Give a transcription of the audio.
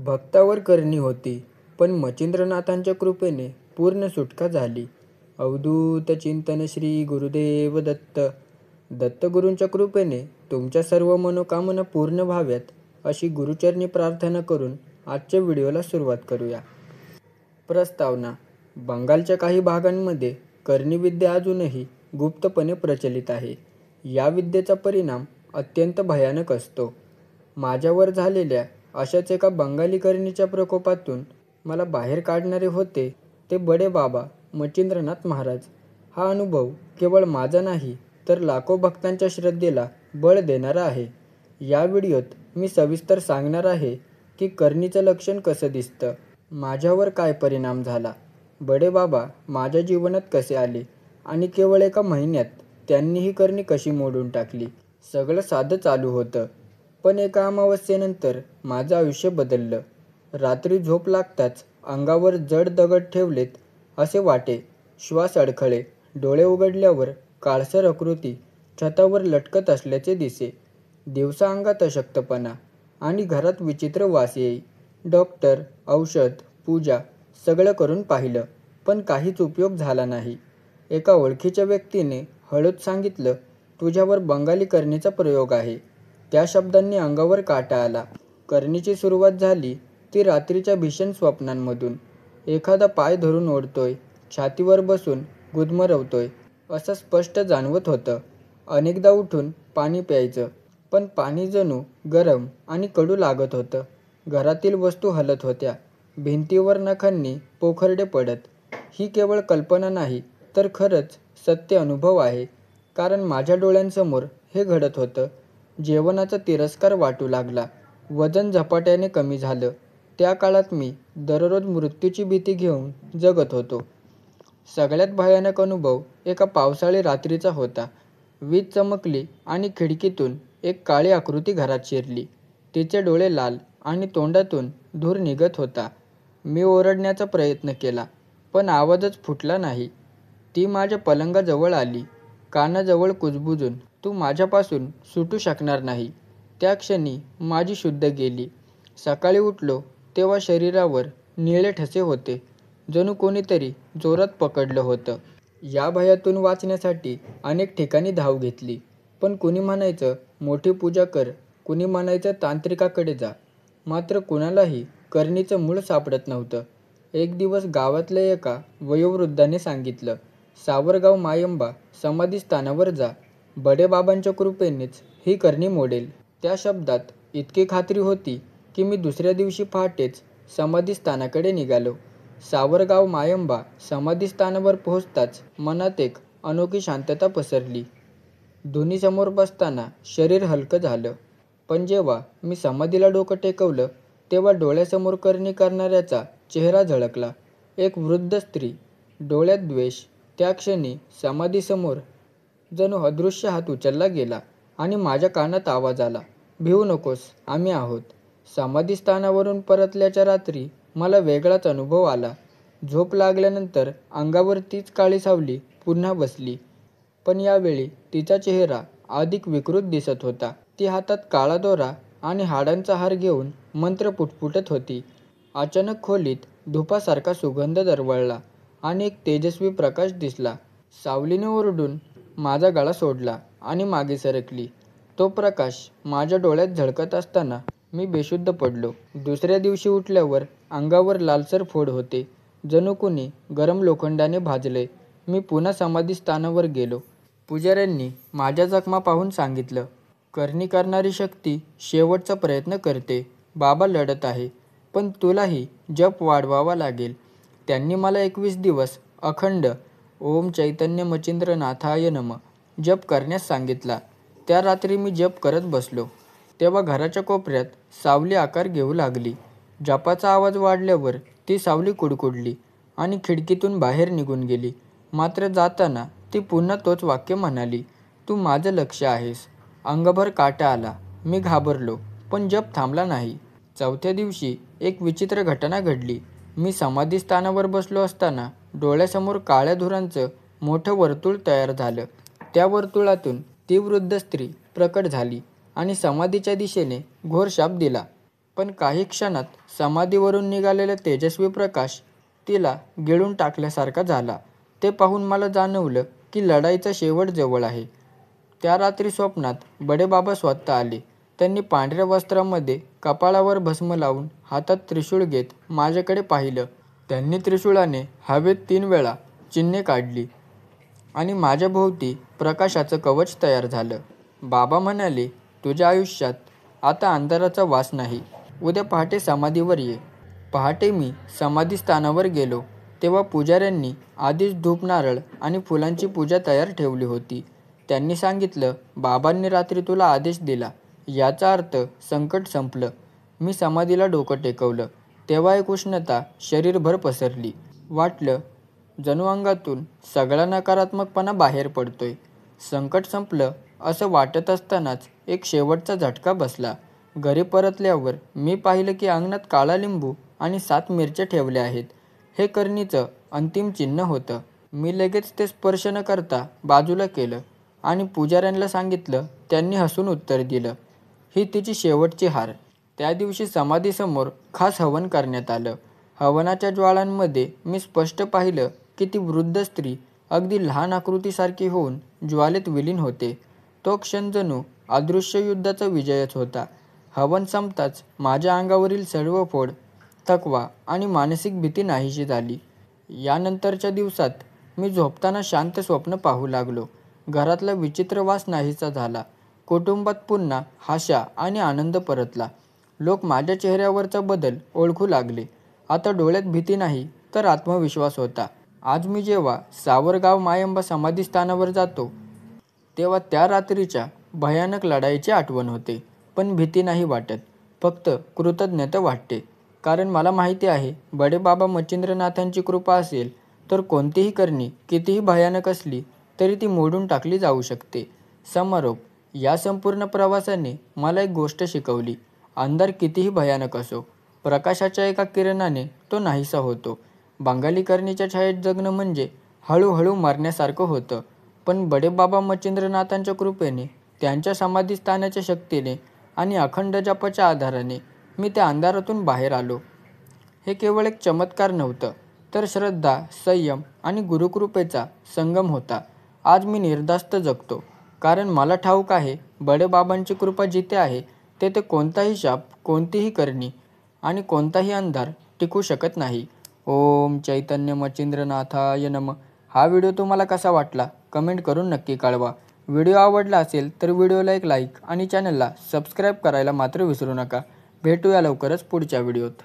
भक्तावर करणी होती, पण मच्छिंद्रनाथांच्या कृपेने पूर्ण सुटका झाली. अवधूत चिंतन श्री गुरुदेव दत्त. दत्तगुरूंच्या कृपेने तुमच्या सर्व मनोकामना पूर्ण व्हाव्यात, अशी गुरुचरणी प्रार्थना करून आजच्या व्हिडिओला सुरुवात करूया. प्रस्तावना. बंगालच्या काही भागांमध्ये करणी विद्या अजूनही गुप्तपणे प्रचलित आहे. या विद्येचा परिणाम अत्यंत भयानक असतो. माझ्यावर झालेल्या अशाच एका बंगाली करणीच्या प्रकोपातून मला बाहेर काढणारे होते ते बडे बाबा मच्छिंद्रनाथ महाराज. हा अनुभव केवळ माझा नाही, तर लाखो भक्तांच्या श्रद्धेला बळ देणारा आहे. या व्हिडिओत मी सविस्तर सांगणार आहे की करणीचं लक्षण कसं दिसतं, माझ्यावर काय परिणाम झाला, बडे बाबा माझ्या जीवनात कसे आले आणि केवळ एका महिन्यात त्यांनी ही करणी कशी मोडून टाकली. सगळं साधं चालू होतं, पण एका अमावस्येनंतर माझं आयुष्य बदललं. रात्री झोप लागताच अंगावर जड दगड ठेवलेत असे वाटे. श्वास अडखळे. डोळे उघडल्यावर काळसर आकृती छतावर लटकत असल्याचे दिसे. दिवसा अंगात अशक्तपणा आणि घरात विचित्र वास येई. डॉक्टर, औषध, पूजा सगळं करून पाहिलं, पण काहीच उपयोग झाला नाही. एका ओळखीच्या व्यक्तीने हळूच सांगितलं, तुझ्यावर बंगाली करणीचा प्रयोग आहे. त्या शब्दांनी अंगावर काटा आला. करणीची सुरुवात झाली ती रात्रीच्या भीषण स्वप्नांमधून. एखादा पाय धरून ओढतोय, छातीवर बसून गुदमरवतोय असं स्पष्ट जाणवत होतं. अनेकदा उठून पाणी प्यायचं, पण पाणी जणू गरम आणि कडू लागत होतं. घरातील वस्तू हलत होत्या. भिंतीवर नखांनी पोखरडे पडत. ही केवळ कल्पना नाही, तर खरंच सत्य अनुभव आहे, कारण माझ्या डोळ्यांसमोर हे घडत होतं. जेवणाचा तिरस्कार वाटू लागला. वजन झपाट्याने कमी झालं. त्या काळात मी दररोज मृत्यूची भीती घेऊन जगत होतो. सगळ्यात भयानक अनुभव एका पावसाळी रात्रीचा होता. वीज चमकली आणि खिडकीतून एक काळी आकृती घरात शिरली. तिचे डोळे लाल आणि तोंडातून धूर निघत होता. मी ओरडण्याचा प्रयत्न केला, पण आवाजच फुटला नाही. ती माझ्या पलंगाजवळ आली, कानाजवळ कुजबुजून, तू माझ्यापासून सुटू शकणार नाही. त्या क्षणी माझी शुद्ध गेली. सकाळी उठलो तेव्हा शरीरावर निळे ठसे होते, जणू कोणीतरी जोरात पकडलं होतं. या भयातून वाचण्यासाठी अनेक ठिकाणी धाव घेतली, पण कुणी म्हणायचं मोठी पूजा कर, कुणी म्हणायचं तांत्रिकाकडे जा, मात्र कुणालाही करणीचं मूळ सापडत नव्हतं. एक दिवस गावातल्या एका वयोवृद्धाने सांगितलं, सावरगाव मायंबा समाधीस्थानावर जा, बडे बाबांच्या कृपेनेच ही करणी मोडेल. त्या शब्दात इतकी खात्री होती की मी दुसऱ्या दिवशी पहाटेच समाधीस्थानाकडे निघालो. सावरगाव मायंबा समाधीस्थानावर पोहोचताच मनात एक अनोखी शांतता पसरली. धुनीसमोर बसताना शरीर हलकं झालं, पण जेव्हा मी समाधीला डोकं टेकवलं तेव्हा डोळ्यासमोर करणी करणाऱ्याचा चेहरा झळकला. एक वृद्ध स्त्री, डोळ्यात द्वेष. त्या क्षणी समाधीसमोर जणू अदृश्य हात उचलला गेला आणि माझ्या कानात आवाज आला, भिवू नकोस, आम्ही आहोत. समाधीस्थानावरून परतल्याच्या रात्री मला वेगळाच अनुभव आला. झोप लागल्यानंतर अंगावर तीच काळी सावली पुन्हा बसली, पण यावेळी तिचा चेहरा अधिक विकृत दिसत होता. ती हातात काळा दोरा आणि हाडांचा हार घेऊन मंत्र पुटपुटत होती. अचानक खोलीत धुपासारखा सुगंध दरवळला आणि एक तेजस्वी प्रकाश दिसला. सावलीने ओरडून माझा गळा सोडला आणि मागे सरकली. तो प्रकाश माझ्या डोळ्यात झळकत असताना मी बेशुद्ध पडलो. दुसऱ्या दिवशी उठल्यावर अंगावर लालसर फोड होते, जणू कुणी गरम लोखंडाने भाजले. मी पुन्हा समाधीस्थानावर गेलो. पुजाऱ्यांनी माझ्या जखमा पाहून सांगितलं, करणी करणारी शक्ती शेवटचा प्रयत्न करते. बाबा लढत आहे, पण तुलाही जप वाढवावा लागेल. त्यांनी मला 21 दिवस अखंड ओम चैतन्य मच्छिंद्रनाथाय नमः जप करण्यास सांगितला. त्या रात्री मी जप करत बसलो, तेव्हा घराच्या कोपऱ्यात सावली आकार घेऊ लागली. जपाचा आवाज वाढल्यावर ती सावली कुडकुडली आणि खिडकीतून बाहेर निघून गेली. मात्र जाताना ती पुन्हा तोच वाक्य म्हणाली, तू माझं लक्ष आहेस. अंगभर काटा आला. मी घाबरलो, पण जप थांबला नाही. चौथ्या दिवशी एक विचित्र घटना घडली. मी समाधीस्थानावर बसलो असताना डोळ्यासमोर काळ्या धुरांचं मोठं वर्तुळ तयार झालं. त्या वर्तुळातून ती वृद्ध स्त्री प्रकट झाली आणि समाधीच्या दिशेने घोर शाप दिला. पण काही क्षणात समाधीवरून निघालेला तेजस्वी प्रकाश तिला गिळून टाकल्यासारखा झाला. ते पाहून मला जाणवलं की लढाईचा शेवट जवळ आहे. त्या रात्री स्वप्नात बडेबाबा स्वतः आले. त्यांनी पांढऱ्या वस्त्रामध्ये कपाळावर भस्म लावून हातात त्रिशूळ घेत माझ्याकडे पाहिलं. त्यांनी त्रिशूळाने हवेत 3 वेळा चिन्हे काढली आणि माझ्या भोवती प्रकाशाचं कवच तयार झालं. बाबा म्हणाले, तुझ्या आयुष्यात आता अंधाराचा वास नाही. उद्या पहाटे समाधीवर ये. पहाटे मी समाधीस्थानावर गेलो तेव्हा पुजाऱ्यांनी आधीच धूप, नारळ आणि फुलांची पूजा तयार ठेवली होती. त्यांनी सांगितलं, बाबांनी रात्री तुला आदेश दिला, याचा अर्थ संकट संपलं. मी समाधीला डोकं टेकवलं तेव्हा एक उष्णता शरीरभर पसरली. वाटलं जणू अंगातून सगळा नकारात्मकपणा बाहेर पडतोय. संकट संपलं असं वाटत असतानाच एक शेवटचा झटका बसला. घरी परतल्यावर मी पाहिलं की अंगणात काळा लिंबू आणि 7 मिरच्या ठेवल्या आहेत. हे करणीचं अंतिम चिन्ह होतं. मी लगेच ते स्पर्श न करता बाजूला केलं आणि पुजाऱ्यांना सांगितलं. त्यांनी हसून उत्तर दिलं, ही तिची शेवटची हार. त्या दिवशी समाधीसमोर खास हवन करण्यात आलं. हवनाच्या ज्वाळांमध्ये मी स्पष्ट पाहिलं की ती वृद्ध स्त्री अगदी लहान आकृतीसारखी होऊन ज्वालेत विलीन होते. तो क्षण जणू अदृश्य युद्धाचा विजयच होता. हवन संपताच माझ्या अंगावरील सर्व फोड, थकवा आणि मानसिक भीती नाहीशी झाली. यानंतरच्या दिवसात मी झोपताना शांत स्वप्न पाहू लागलो. घरातला विचित्र वास नाहीसा झाला. कुटुंबात पुन्हा आशा आणि आनंद परतला. लोक माझ्या चेहऱ्यावरचा बदल ओळखू लागले. आता डोळ्यात भीती नाही तर आत्मविश्वास होता. आज मी जेव्हा सावरगाव मायंबा समाधीस्थानावर जातो तेव्हा त्या रात्रीच्या भयानक लढाईची आठवण होते. पण भीती नाही वाटत, फक्त कृतज्ञता वाटते. कारण मला माहिती आहे, बडेबाबा मच्छिंद्रनाथांची कृपा असेल तर कोणतीही करणी कितीही भयानक असली तरी ती मोडून टाकली जाऊ शकते. समारोप. या संपूर्ण प्रवासाने मला एक गोष्ट शिकवली. अंधार कितीही भयानक असो, प्रकाशाच्या एका किरणाने तो नाहीसा होतो. बंगाली करणीच्या छायेत जगणं म्हणजे हळूहळू मरण्यासारखं होतं. पण बडेबाबा मच्छिंद्रनाथांच्या कृपेने, त्यांच्या समाधीस्थानाच्या शक्तीने आणि अखंड जपाच्या आधाराने मी त्या अंधारातून बाहेर आलो. हे केवळ एक चमत्कार नव्हतं, तर श्रद्धा, संयम आणि गुरुकृपेचा संगम होता. आज मी निर्धास्त जगतो कारण मला ठाऊक आहे, बडेबाबांची कृपा जिथे आहे तेथे कोणताही शाप, कोणतीही करणी आणि कोणताही अंधार टिकू शकत नाही. ओम चैतन्य मच्छिंद्रनाथाय नमः. हा व्हिडिओ तुम्हाला कसा वाटला कमेंट करून नक्की कळवा. व्हिडिओ आवडला असेल तर व्हिडिओला एक लाईक आणि चॅनलला सबस्क्राईब करायला मात्र विसरू नका. भेटूया लवकरच पुढच्या व्हिडिओत.